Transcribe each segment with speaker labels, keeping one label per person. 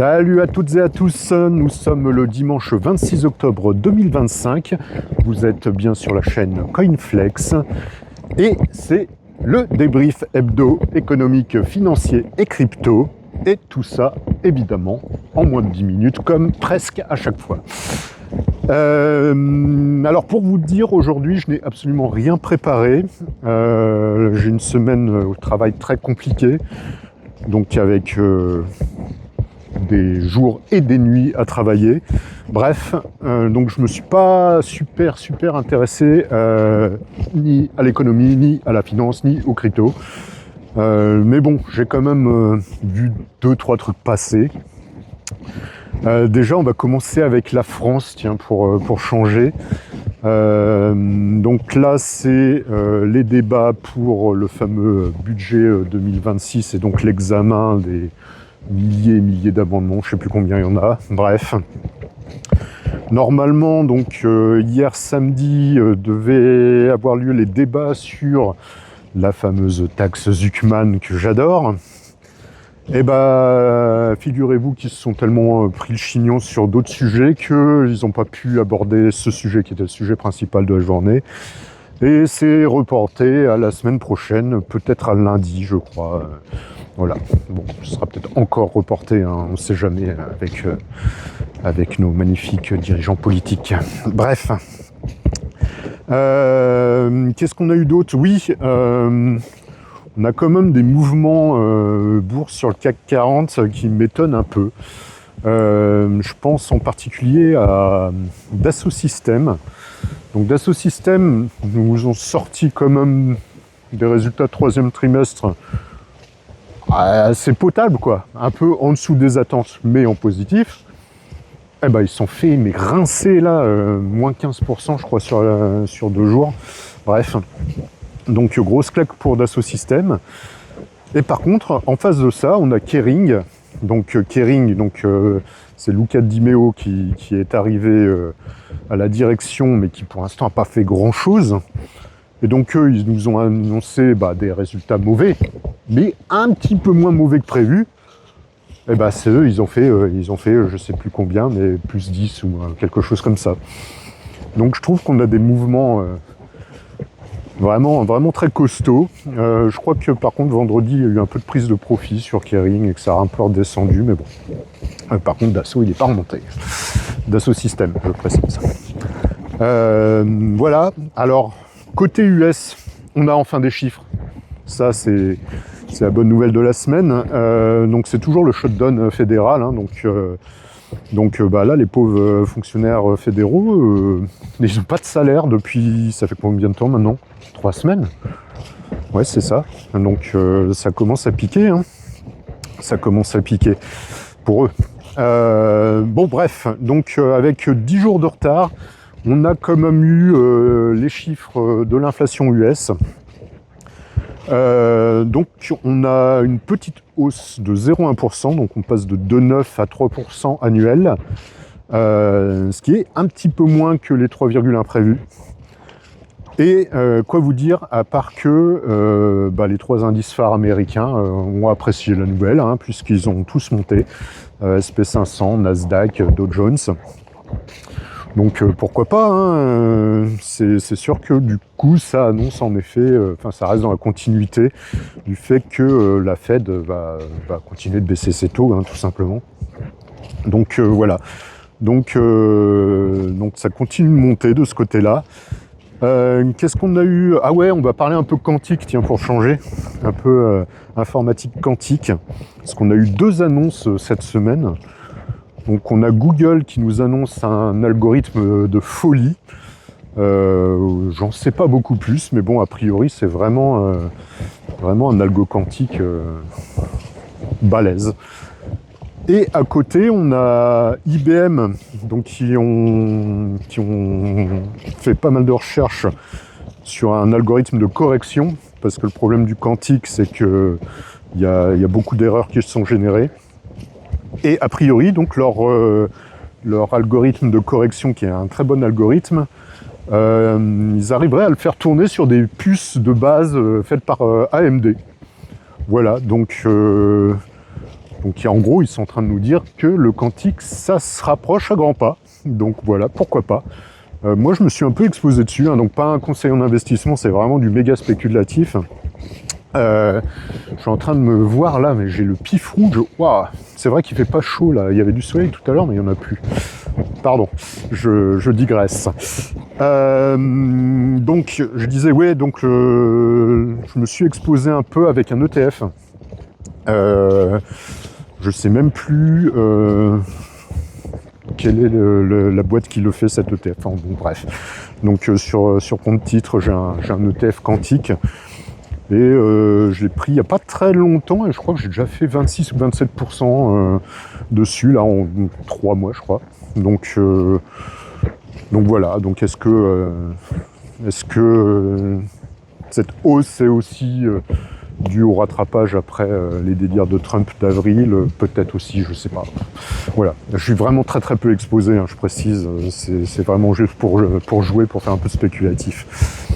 Speaker 1: Salut à toutes et à tous, nous sommes le dimanche 26 octobre 2025, vous êtes bien sur la chaîne Coinflex et c'est le débrief hebdo économique, financier et crypto, et tout ça évidemment en moins de 10 minutes comme presque à chaque fois. Alors pour vous dire, aujourd'hui je n'ai absolument rien préparé, j'ai une semaine au travail très compliquée, donc avec des jours et des nuits à travailler. Bref, donc je me suis pas super intéressé ni à l'économie, ni à la finance, ni aux crypto. Mais bon, j'ai quand même vu 2-3 trucs passer. Déjà, on va commencer avec la France, tiens, pour changer. Donc là, c'est les débats pour le fameux budget 2026 et donc l'examen des milliers et milliers d'amendements, je ne sais plus combien il y en a, bref. Normalement, donc hier samedi, devait avoir lieu les débats sur la fameuse taxe Zuckman que j'adore. Et bah, figurez-vous qu'ils se sont tellement pris le chignon sur d'autres sujets qu'ils n'ont pas pu aborder ce sujet qui était le sujet principal de la journée. Et c'est reporté à la semaine prochaine, peut-être à lundi, je crois. Voilà, bon, ce sera peut-être encore reporté, hein, on ne sait jamais avec nos magnifiques dirigeants politiques. Bref, qu'est-ce qu'on a eu d'autre? Oui, on a quand même des mouvements bourse sur le CAC 40 qui m'étonnent un peu. Je pense en particulier à Dassault Systèmes. Donc Dassault Systèmes nous ont sorti quand même des résultats de troisième trimestre assez potable, quoi, un peu en dessous des attentes, mais en positif. Eh ben, ils se sont fait mais rincer là, moins 15% je crois sur 2 jours. Bref, donc grosse claque pour Dassault Systèmes. Et par contre, en face de ça, on a Kering. Donc Kering, c'est Luca Di Meo qui est arrivé à la direction, mais qui pour l'instant n'a pas fait grand-chose. Et donc eux, ils nous ont annoncé des résultats mauvais, mais un petit peu moins mauvais que prévu. Et c'est eux, ils ont fait je sais plus combien, mais plus 10 ou quelque chose comme ça. Donc je trouve qu'on a des mouvements vraiment très costauds. Je crois que par contre vendredi, il y a eu un peu de prise de profit sur Kering et que ça a un peu redescendu, mais bon. Par contre, Dassault, il n'est pas remonté. Dassault Systèmes, je précise. Voilà, alors... Côté US, on a enfin des chiffres. Ça, c'est la bonne nouvelle de la semaine. Donc, c'est toujours le shutdown fédéral. Hein, donc là, les pauvres fonctionnaires fédéraux, ils n'ont pas de salaire depuis... Ça fait combien de temps maintenant? 3 semaines? Ouais, c'est ça. Donc, ça commence à piquer. Hein. Ça commence à piquer pour eux. Bon, bref. Donc, avec 10 jours de retard... On a quand même eu les chiffres de l'inflation US. Donc on a une petite hausse de 0,1%, donc on passe de 2,9 à 3% annuel, ce qui est un petit peu moins que les 3,1 prévus. Et quoi vous dire, à part que les 3 indices phares américains ont apprécié la nouvelle, hein, puisqu'ils ont tous monté, SP500, Nasdaq, Dow Jones. Donc pourquoi pas, hein, c'est sûr que du coup ça annonce en effet, ça reste dans la continuité du fait que la Fed va continuer de baisser ses taux, hein, tout simplement. Donc voilà, donc ça continue de monter de ce côté-là. Qu'est-ce qu'on a eu? Ah ouais, on va parler un peu quantique, tiens, pour changer, un peu informatique quantique, parce qu'on a eu 2 annonces cette semaine. Donc on a Google qui nous annonce un algorithme de folie. J'en sais pas beaucoup plus, mais bon, a priori c'est vraiment un algo quantique balèze. Et à côté, on a IBM, donc qui ont fait pas mal de recherches sur un algorithme de correction, parce que le problème du quantique, c'est que il y a beaucoup d'erreurs qui se sont générées. Et a priori, donc leur algorithme de correction, qui est un très bon algorithme, ils arriveraient à le faire tourner sur des puces de base faites par AMD. Voilà, donc Donc en gros, ils sont en train de nous dire que le quantique, ça se rapproche à grands pas. Donc voilà, pourquoi pas. Moi, je me suis un peu exposé dessus, hein, donc pas un conseil en investissement, c'est vraiment du méga spéculatif. Je suis en train de me voir là, mais j'ai le pif rouge. Waouh, c'est vrai qu'il fait pas chaud là. Il y avait du soleil tout à l'heure, mais il n'y en a plus. Pardon, je digresse. Donc, je disais, ouais, donc je me suis exposé un peu avec un ETF. Je sais même plus quelle est la boîte qui le fait, cet ETF. Enfin, bon, bref. Donc, sur compte titre, j'ai un ETF quantique. Et je l'ai pris il n'y a pas très longtemps et je crois que j'ai déjà fait 26 ou 27% dessus, là, en 3 mois, je crois. Donc voilà, donc est-ce que cette hausse est aussi due au rattrapage après les délires de Trump d'avril? Peut-être aussi, je sais pas. Voilà, je suis vraiment très très peu exposé, hein, je précise, c'est vraiment juste pour jouer, pour faire un peu spéculatif.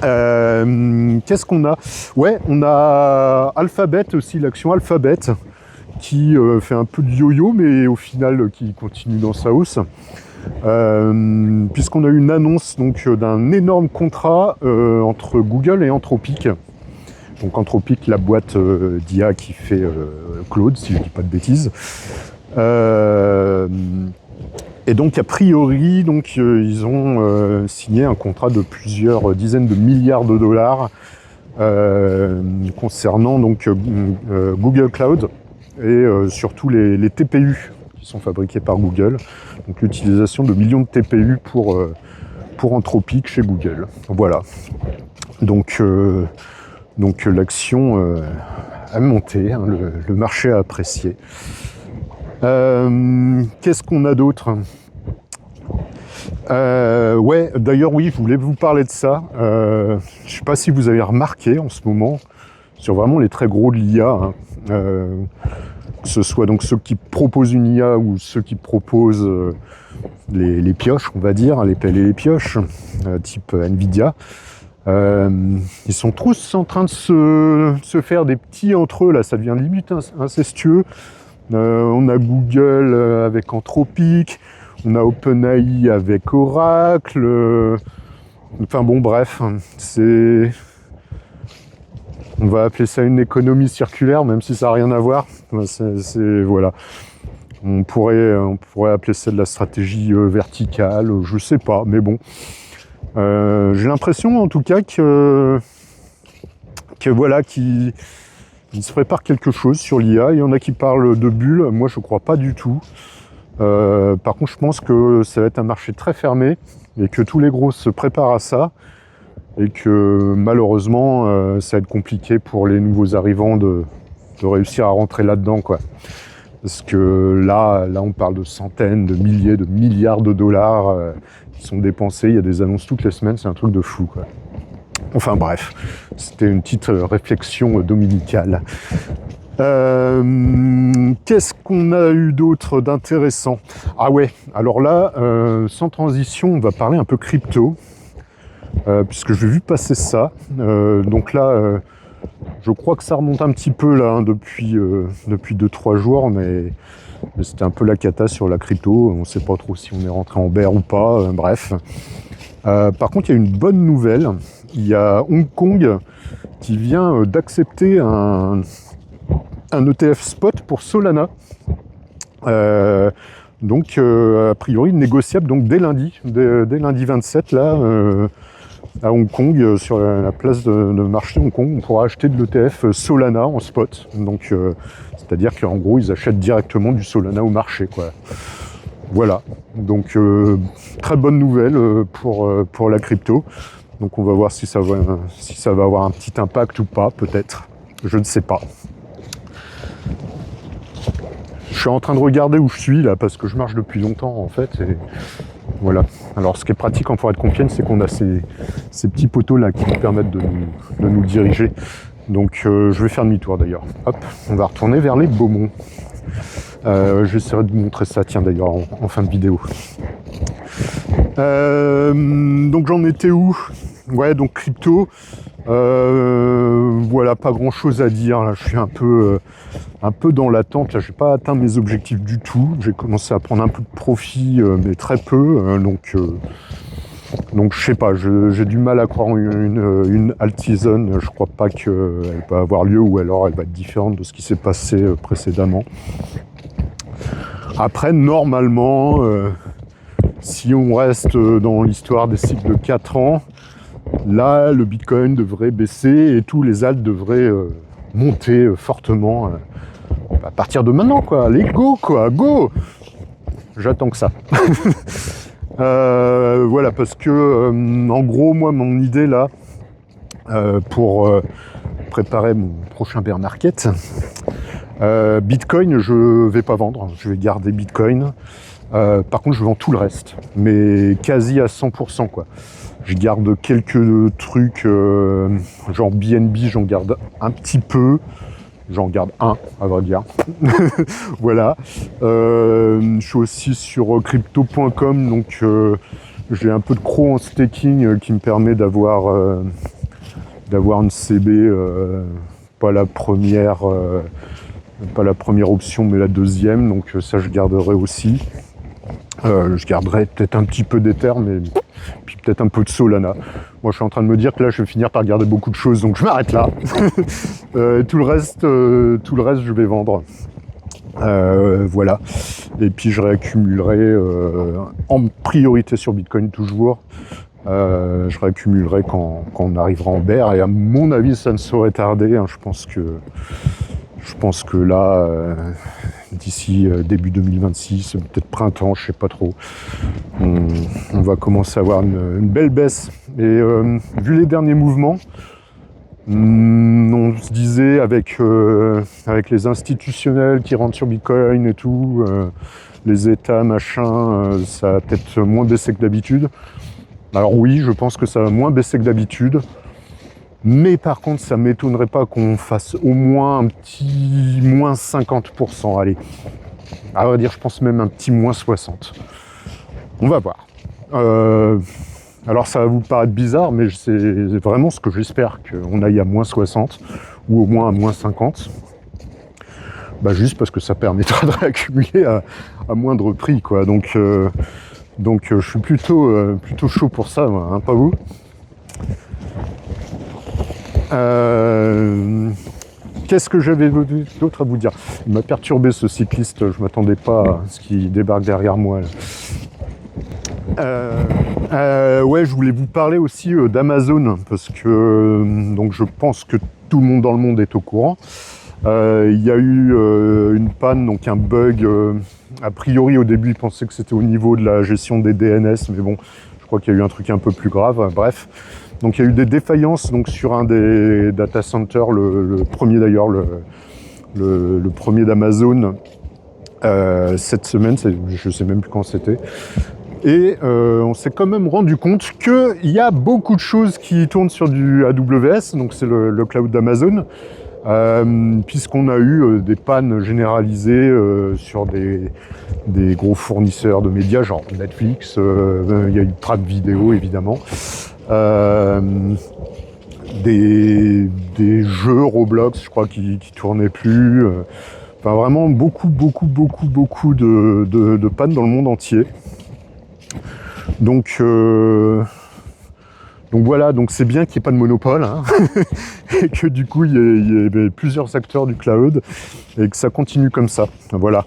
Speaker 1: Qu'est-ce qu'on a? Ouais, on a Alphabet aussi, l'action Alphabet, qui fait un peu de yo-yo, mais au final qui continue dans sa hausse. Puisqu'on a eu une annonce donc d'un énorme contrat entre Google et Anthropic. Donc Anthropic, la boîte d'IA qui fait Claude, si je ne dis pas de bêtises. Et donc a priori, donc ils ont signé un contrat de plusieurs dizaines de milliards de dollars concernant donc Google Cloud et surtout les TPU qui sont fabriqués par Google. Donc l'utilisation de millions de TPU pour Anthropic chez Google. Voilà. Donc l'action a monté, hein, le marché a apprécié. Qu'est-ce qu'on a d'autre? Ouais, d'ailleurs oui, je voulais vous parler de ça. Je sais pas si vous avez remarqué en ce moment sur vraiment les très gros de l'IA, hein, que ce soit donc ceux qui proposent une IA ou ceux qui proposent les pioches, on va dire, les pelles et les pioches, type Nvidia. Ils sont tous en train de se faire des petits entre eux, là, ça devient limite incestueux. On a Google avec Anthropic, on a OpenAI avec Oracle, enfin bon bref, on va appeler ça une économie circulaire, même si ça n'a rien à voir. Voilà. On pourrait appeler ça de la stratégie verticale, je sais pas, mais bon. J'ai l'impression en tout cas que voilà, qu'il se prépare quelque chose sur l'IA. Il y en a qui parlent de bulles, moi je crois pas du tout. Par contre je pense que ça va être un marché très fermé et que tous les gros se préparent à ça et que malheureusement ça va être compliqué pour les nouveaux arrivants de réussir à rentrer là-dedans, quoi. Parce que là on parle de centaines, de milliers, de milliards de dollars qui sont dépensés, il y a des annonces toutes les semaines, c'est un truc de fou, quoi. Enfin bref, c'était une petite réflexion dominicale. Qu'est-ce qu'on a eu d'autre d'intéressant? Ah ouais, alors là, sans transition, on va parler un peu crypto, puisque j'ai vu passer ça. Donc là, je crois que ça remonte un petit peu là, hein, depuis 2-3 jours, mais c'était un peu la cata sur la crypto. On ne sait pas trop si on est rentré en bear ou pas, bref. Par contre, il y a une bonne nouvelle. Il y a Hong Kong qui vient d'accepter un ETF spot pour Solana. Donc, a priori, négociable donc dès lundi 27, là, à Hong Kong, sur la place de marché de Hong Kong, on pourra acheter de l'ETF Solana en spot. Donc, c'est-à-dire qu'en gros, ils achètent directement du Solana au marché, quoi. Voilà. Donc, très bonne nouvelle pour la crypto. Donc, on va voir si ça va avoir un petit impact ou pas, peut-être. Je ne sais pas. Je suis en train de regarder où je suis là parce que je marche depuis longtemps en fait et voilà. Alors ce qui est pratique en forêt de Compiègne, c'est qu'on a ces petits poteaux là qui nous permettent de nous diriger. Donc je vais faire demi-tour d'ailleurs. Hop, on va retourner vers les Beaumont. J'essaierai de vous montrer ça, tiens d'ailleurs en fin de vidéo. Donc j'en étais où? Ouais, donc crypto. Voilà, pas grand chose à dire. Là, je suis un peu dans l'attente. Là, j'ai pas atteint mes objectifs du tout. J'ai commencé à prendre un peu de profit, mais très peu. Donc je sais pas, j'ai du mal à croire en une alt season. Je crois pas qu'elle va avoir lieu, ou alors elle va être différente de ce qui s'est passé précédemment. Après, normalement, si on reste dans l'histoire des cycles de 4 ans, là, le Bitcoin devrait baisser et tous les alts devraient monter fortement à partir de maintenant, quoi. Allez, go, quoi, go! J'attends que ça. Voilà, parce que, en gros, moi, mon idée, là, pour préparer mon prochain bear market, Bitcoin, je vais pas vendre. Je vais garder Bitcoin. Par contre, je vends tout le reste, mais quasi à 100%, quoi. Je garde quelques trucs, genre BNB, j'en garde un petit peu. J'en garde un, à vrai dire. Voilà. Je suis aussi sur crypto.com, donc j'ai un peu de CRO en staking qui me permet d'avoir une CB, pas la première option, mais la deuxième. Donc ça, je garderai aussi. Je garderai peut-être un petit peu d'Ether, mais puis peut-être un peu de Solana. Moi, je suis en train de me dire que là, je vais finir par garder beaucoup de choses, donc je m'arrête là. Tout le reste, je vais vendre. Voilà. Et puis, je réaccumulerai en priorité sur Bitcoin toujours. Je réaccumulerai quand on arrivera en bear. Et à mon avis, ça ne saurait tarder. Hein. Je pense que là, d'ici début 2026, peut-être printemps, je sais pas trop, on va commencer à avoir une belle baisse. Et vu les derniers mouvements, on se disait avec les institutionnels qui rentrent sur Bitcoin et tout, les États, machin, ça va peut-être moins baissé que d'habitude. Alors oui, je pense que ça va moins baisser que d'habitude. Mais par contre, ça ne m'étonnerait pas qu'on fasse au moins un petit moins 50%. Allez, à vrai dire, je pense même un petit moins 60%. On va voir. Alors ça va vous paraître bizarre, mais c'est vraiment ce que j'espère, qu'on aille à moins 60 ou au moins à moins 50. Bah, juste parce que ça permettra de réaccumuler à moindre prix, quoi. Donc je suis plutôt chaud pour ça, moi, hein, pas vous? Qu'est-ce que j'avais d'autre à vous dire? Il m'a perturbé, ce cycliste, je m'attendais pas à ce qu'il débarque derrière moi, là. Ouais, je voulais vous parler aussi d'Amazon, parce que donc je pense que tout le monde dans le monde est au courant. Il y a eu une panne, donc un bug. A priori, au début, ils pensaient que c'était au niveau de la gestion des DNS, mais bon, je crois qu'il y a eu un truc un peu plus grave. Bref, donc il y a eu des défaillances donc sur un des data centers, le premier d'ailleurs, le premier d'Amazon, cette semaine, je sais même plus quand c'était. Et on s'est quand même rendu compte qu'il y a beaucoup de choses qui tournent sur du AWS, donc c'est le cloud d'Amazon, puisqu'on a eu des pannes généralisées sur des gros fournisseurs de médias, genre Netflix, il y a eu Prime Video évidemment, des jeux Roblox, je crois, qui tournaient plus, enfin vraiment beaucoup de pannes dans le monde entier. Donc voilà, donc c'est bien qu'il n'y ait pas de monopole, hein, et que du coup il y ait plusieurs acteurs du cloud et que ça continue comme ça. Voilà.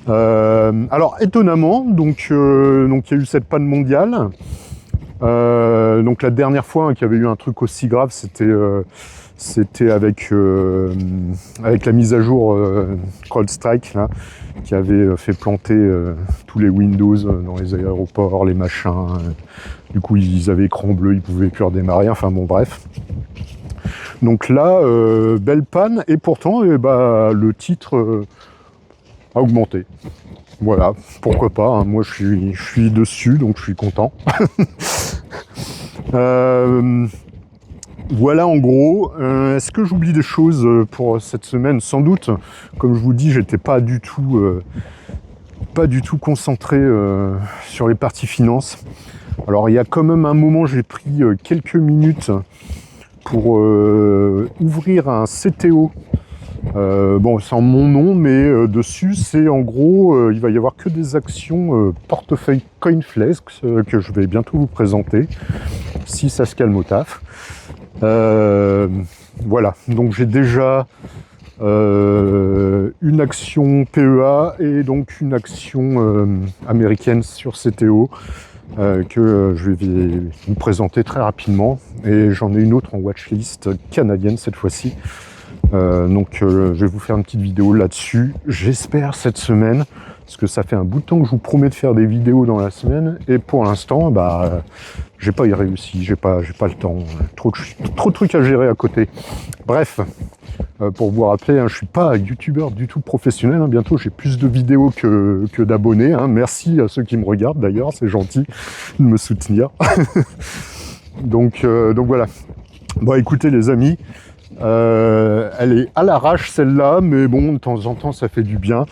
Speaker 1: Alors étonnamment, donc il y a eu cette panne mondiale. Donc la dernière fois qu'il y avait eu un truc aussi grave, c'était avec la mise à jour CrowdStrike là, qui avait fait planter tous les Windows dans les aéroports, les machins. Du coup, ils avaient écran bleu, ils pouvaient plus redémarrer. Enfin bon, bref. Donc là, belle panne, et pourtant, le titre a augmenté. Voilà, pourquoi pas. Hein. Moi, je suis dessus, donc je suis content. Voilà en gros. Est-ce que j'oublie des choses pour cette semaine? Sans doute. Comme je vous dis, j'étais pas du tout concentré sur les parties finances. Alors il y a quand même un moment, j'ai pris quelques minutes pour ouvrir un CTO. Bon, sans mon nom, mais dessus, c'est en gros, il va y avoir que des actions portefeuille Coinflex que je vais bientôt vous présenter, si ça se calme au taf. Voilà, donc j'ai déjà une action PEA et donc une action américaine sur CTO que je vais vous présenter très rapidement. Et j'en ai une autre en watchlist canadienne cette fois-ci. Donc je vais vous faire une petite vidéo là-dessus, j'espère cette semaine, parce que ça fait un bout de temps que je vous promets de faire des vidéos dans la semaine, et pour l'instant, j'ai pas y réussi, j'ai pas le temps, trop de trucs à gérer à côté. Bref, pour vous rappeler, je suis pas youtubeur du tout professionnel, bientôt j'ai plus de vidéos que d'abonnés, merci à ceux qui me regardent d'ailleurs, c'est gentil de me soutenir. donc voilà. Bon, écoutez les amis, elle est à l'arrache celle-là, mais bon, de temps en temps ça fait du bien.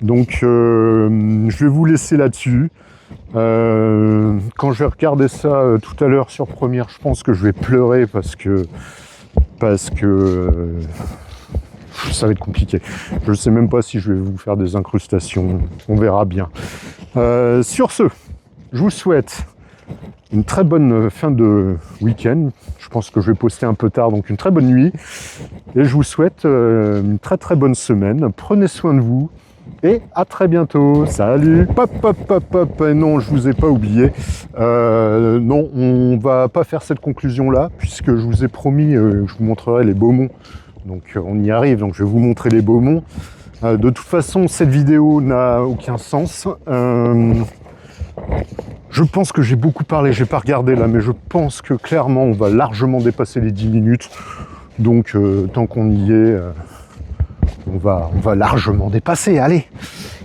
Speaker 1: Donc je vais vous laisser là-dessus. Quand je vais regarder ça tout à l'heure sur Première, je pense que je vais pleurer parce que ça va être compliqué. Je ne sais même pas si je vais vous faire des incrustations, on verra bien. Sur ce, je vous souhaite une très bonne fin de week-end. Je pense que je vais poster un peu tard, donc une très bonne nuit. Et je vous souhaite une très très bonne semaine. Prenez soin de vous et à très bientôt. Salut. Pop, pop, pop, pop. Non, je vous ai pas oublié. Non, on va pas faire cette conclusion-là, puisque je vous ai promis que je vous montrerai les Beaumont. Donc on y arrive, donc je vais vous montrer les Beaumont. De toute façon, cette vidéo n'a aucun sens. Je pense que j'ai beaucoup parlé, j'ai pas regardé là, mais je pense que clairement on va largement dépasser les 10 minutes. Donc tant qu'on y est, on va largement dépasser, allez.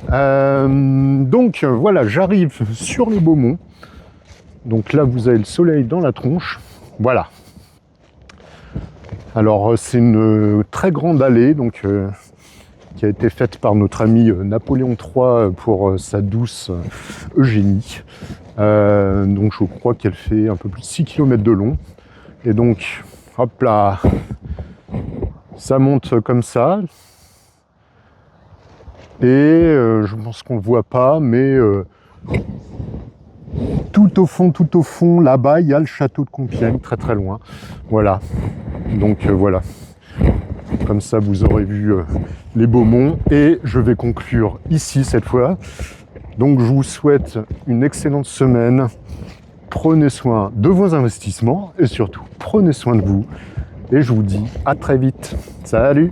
Speaker 1: Donc voilà, j'arrive sur les Beaumont. Donc là vous avez le soleil dans la tronche. Voilà. Alors c'est une très grande allée, donc qui a été faite par notre ami Napoléon III pour sa douce Eugénie. Donc je crois qu'elle fait un peu plus de 6 km de long. Et donc, hop là, ça monte comme ça. Et je pense qu'on ne le voit pas, mais tout au fond, là-bas, il y a le château de Compiègne, très très loin. Voilà. Donc voilà. Comme ça, vous aurez vu les Beaumont. Et je vais conclure ici cette fois. Donc, je vous souhaite une excellente semaine. Prenez soin de vos investissements et surtout, prenez soin de vous. Et je vous dis à très vite. Salut!